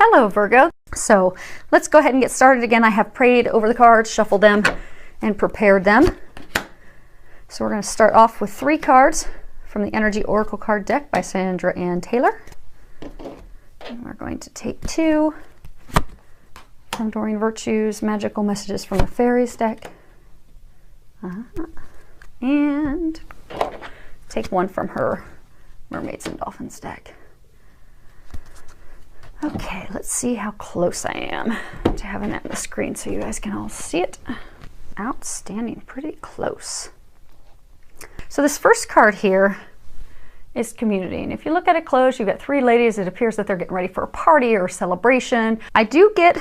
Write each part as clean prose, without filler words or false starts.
Hello, Virgo. So let's go ahead and get started again. I have prayed over the cards, shuffled them, and prepared them. So we're going to start off with 3 cards from the Energy Oracle card deck by Sandra Ann Taylor. And we're going to take 2 from Doreen Virtue's Magical Messages from the Fairies deck. And take 1 from her Mermaids and Dolphins deck. Okay, let's see how close I am to having that on the screen so you guys can all see it. Outstanding, pretty close. So this first card here is community. And if you look at it close, you've got 3 ladies. It appears that they're getting ready for a party or a celebration. I do get,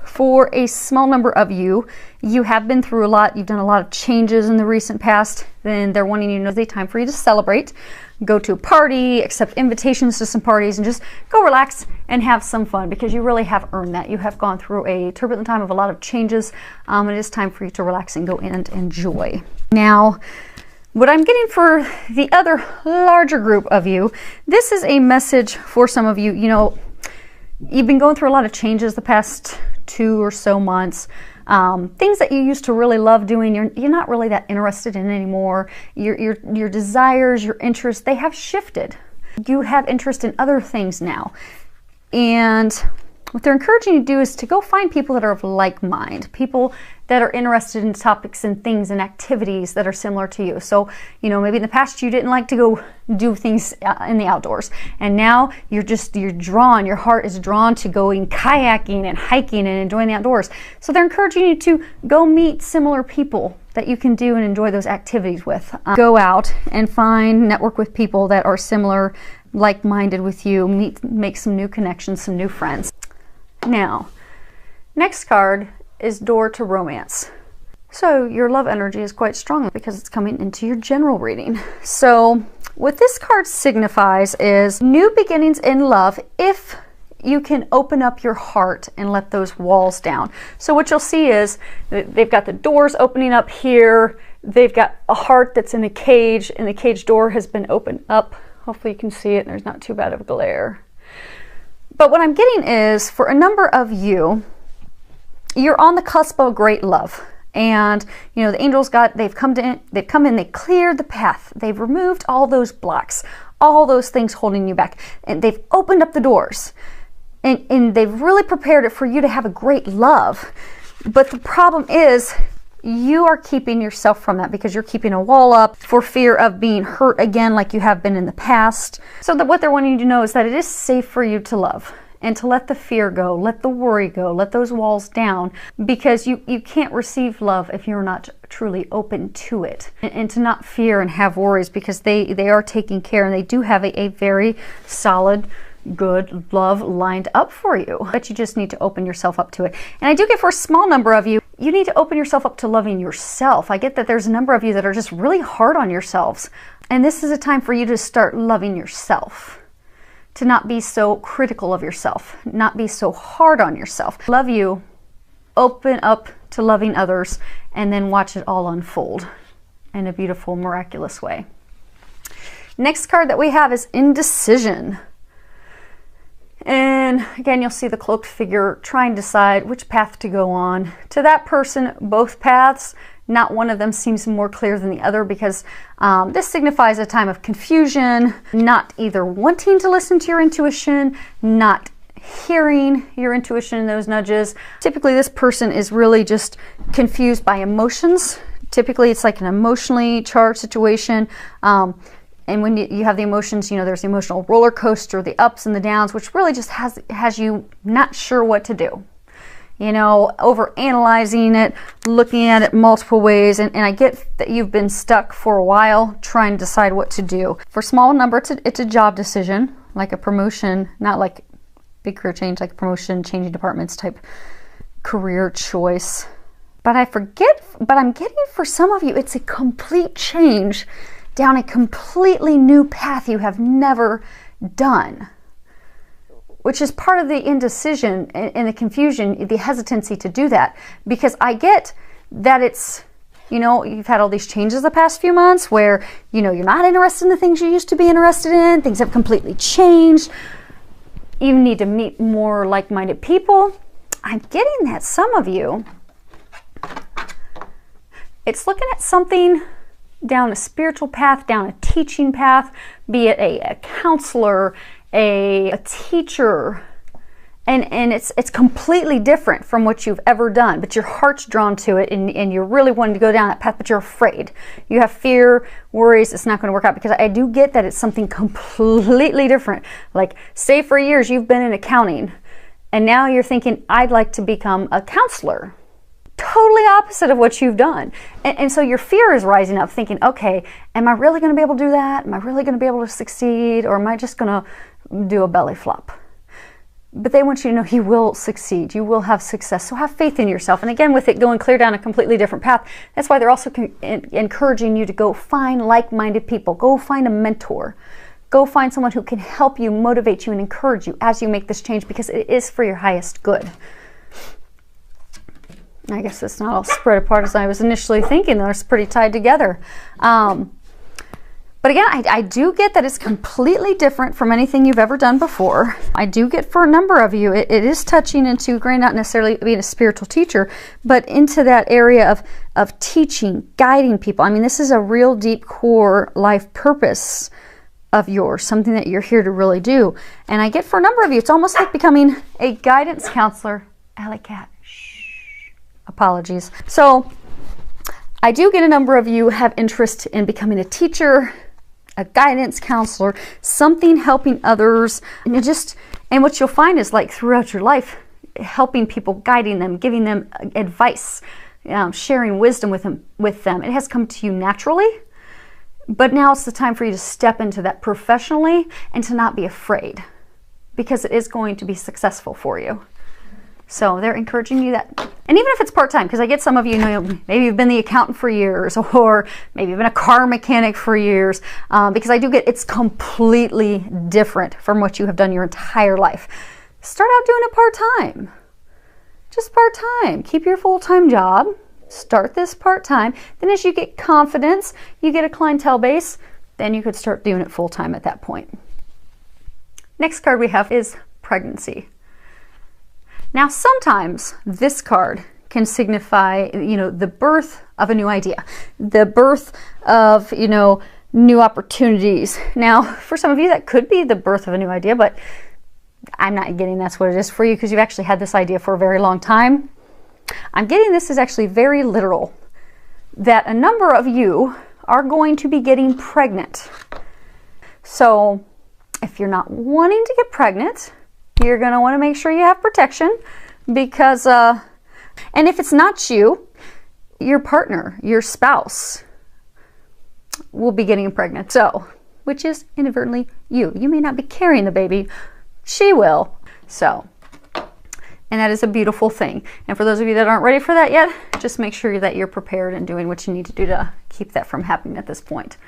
for a small number of you, you have been through a lot. You've done a lot of changes in the recent past. Then they're wanting you to know it's time for you to celebrate. Go to a party, accept invitations to some parties, and just go relax and have some fun, because you really have earned that. You have gone through a turbulent time of a lot of changes. It is time for you to relax and go and enjoy. Now, what I'm getting for the other larger group of you, this is a message for some of you. You know, you've been going through a lot of changes the past 2 or so months. Things that you used to really love doing, you're not really that interested in anymore. Your desires, your interests, they have shifted. You have interest in other things now. And what they're encouraging you to do is to go find people that are of like mind, people that are interested in topics and things and activities that are similar to you. So, you know, maybe in the past you didn't like to go do things in the outdoors, and now you're drawn, your heart is drawn to going kayaking and hiking and enjoying the outdoors. So they're encouraging you to go meet similar people that you can do and enjoy those activities with. Go out and network with people that are similar, like-minded with you, make some new connections, some new friends. Now, next card is Door to Romance. So your love energy is quite strong because it's coming into your general reading. So what this card signifies is new beginnings in love if you can open up your heart and let those walls down. So what you'll see is they've got the doors opening up here. They've got a heart that's in a cage, and the cage door has been opened up. Hopefully you can see it and there's not too bad of a glare. But what I'm getting is, for a number of you, you're on the cusp of great love. And, you know, the angels they've come in, they cleared the path. They've removed all those blocks, all those things holding you back. And they've opened up the doors. And they've really prepared it for you to have a great love. But the problem is, you are keeping yourself from that because you're keeping a wall up for fear of being hurt again like you have been in the past. So that what they're wanting you to know is that it is safe for you to love and to let the fear go, let the worry go, let those walls down, because you can't receive love if you're not truly open to it. And to not fear and have worries, because they are taking care, and they do have a very solid, good love lined up for you, but you just need to open yourself up to it. And I do get, for a small number of you, you need to open yourself up to loving yourself. I get that there's a number of you that are just really hard on yourselves, and this is a time for you to start loving yourself, to not be so critical of yourself, not be so hard on yourself. Love you, open up to loving others, and then watch it all unfold in a beautiful, miraculous way. Next card that we have is Indecision. And again, you'll see the cloaked figure trying to decide which path to go on. To that person, both paths, not one of them seems more clear than the other, because this signifies a time of confusion, not either wanting to listen to your intuition, not hearing your intuition in those nudges. Typically, this person is really just confused by emotions. Typically, it's like an emotionally charged situation. And when you have the emotions, you know, there's the emotional roller coaster, the ups and the downs, which really just has you not sure what to do. You know, over analyzing it, looking at it multiple ways. And I get that you've been stuck for a while trying to decide what to do. For small number, it's a job decision, like a promotion, not like big career change, like a promotion, changing departments type career choice. But I'm getting, for some of you, it's a complete change down a completely new path you have never done, which is part of the indecision and the confusion, the hesitancy to do that. Because I get that it's, you know, you've had all these changes the past few months where, you know, you're not interested in the things you used to be interested in. Things have completely changed. even need to meet more like-minded people. I'm getting that some of you, it's looking at something down a spiritual path, down a teaching path, be it a counselor, a teacher, and it's completely different from what you've ever done, but your heart's drawn to it, and you're really wanting to go down that path, but you're afraid. You have fear, worries, it's not going to work out, because I do get that it's something completely different. Like, say for years you've been in accounting, and now you're thinking, I'd like to become a counselor. Totally opposite of what you've done. And so your fear is rising up, thinking, okay, am I really going to be able to do that? Am I really going to be able to succeed? Or am I just going to do a belly flop? But they want you to know you will succeed. You will have success. So have faith in yourself. And again, with it going clear down a completely different path, that's why they're also encouraging you to go find like-minded people. Go find a mentor. Go find someone who can help you, motivate you, and encourage you as you make this change, because it is for your highest good. I guess it's not all spread apart as I was initially thinking, though. It's pretty tied together. But again, I do get that it's completely different from anything you've ever done before. I do get, for a number of you, it is touching into, granted, not necessarily being a spiritual teacher, but into that area of teaching, guiding people. I mean, this is a real deep core life purpose of yours, something that you're here to really do. And I get, for a number of you, it's almost like becoming a guidance counselor. Alley cat. Apologies. So I do get a number of you have interest in becoming a teacher, a guidance counselor, something helping others. And what you'll find is, like, throughout your life, helping people, guiding them, giving them advice, sharing wisdom with them. It has come to you naturally, but now it's the time for you to step into that professionally and to not be afraid, because it is going to be successful for you. So they're encouraging you that, and even if it's part-time, because I get some of you, maybe you've been the accountant for years, or maybe you've been a car mechanic for years, because I do get it's completely different from what you have done your entire life. Start out doing it part-time. Just part-time. Keep your full-time job. Start this part-time. Then as you get confidence, you get a clientele base, then you could start doing it full-time at that point. Next card we have is pregnancy. Now, sometimes this card can signify, the birth of a new idea, the birth of, new opportunities. Now, for some of you, that could be the birth of a new idea, but I'm not getting that's what it is for you, because you've actually had this idea for a very long time. I'm getting this is actually very literal, that a number of you are going to be getting pregnant. So if you're not wanting to get pregnant, you're going to want to make sure you have protection, because, and if it's not you, your partner, your spouse will be getting pregnant. So, which is inadvertently you. You may not be carrying the baby. She will. So, and that is a beautiful thing. And for those of you that aren't ready for that yet, just make sure that you're prepared and doing what you need to do to keep that from happening at this point.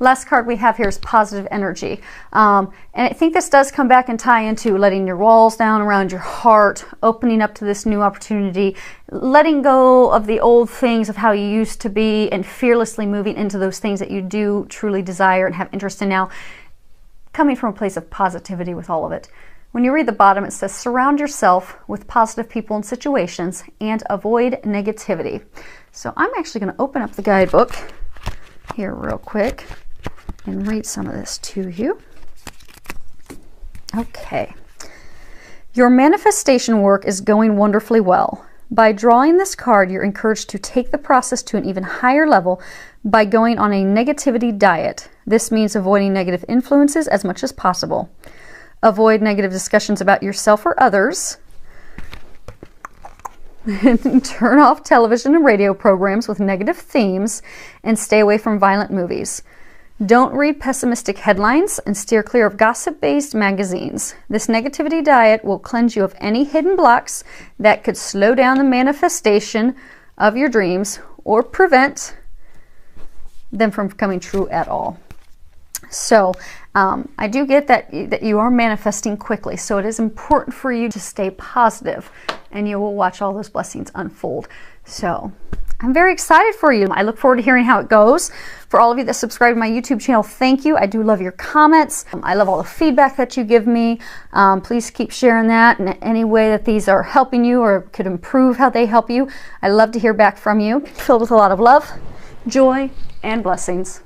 Last card we have here is positive energy. And I think this does come back and tie into letting your walls down around your heart, opening up to this new opportunity, letting go of the old things of how you used to be, and fearlessly moving into those things that you do truly desire and have interest in now, coming from a place of positivity with all of it. When you read the bottom, it says, surround yourself with positive people and situations and avoid negativity. So I'm actually going to open up the guidebook here real quick and read some of this to you. Okay. Your manifestation work is going wonderfully well. By drawing this card, you're encouraged to take the process to an even higher level by going on a negativity diet. This means avoiding negative influences as much as possible. Avoid negative discussions about yourself or others. Turn off television and radio programs with negative themes, and stay away from violent movies. Don't read pessimistic headlines and steer clear of gossip-based magazines. This negativity diet will cleanse you of any hidden blocks that could slow down the manifestation of your dreams or prevent them from becoming true at all. So I do get that you are manifesting quickly, so it is important for you to stay positive, and you will watch all those blessings unfold. So I'm very excited for you. I look forward to hearing how it goes. For all of you that subscribe to my YouTube channel, thank you. I do love your comments. I love all the feedback that you give me. Please keep sharing that in any way that these are helping you or could improve how they help you. I love to hear back from you. Filled with a lot of love, joy, and blessings.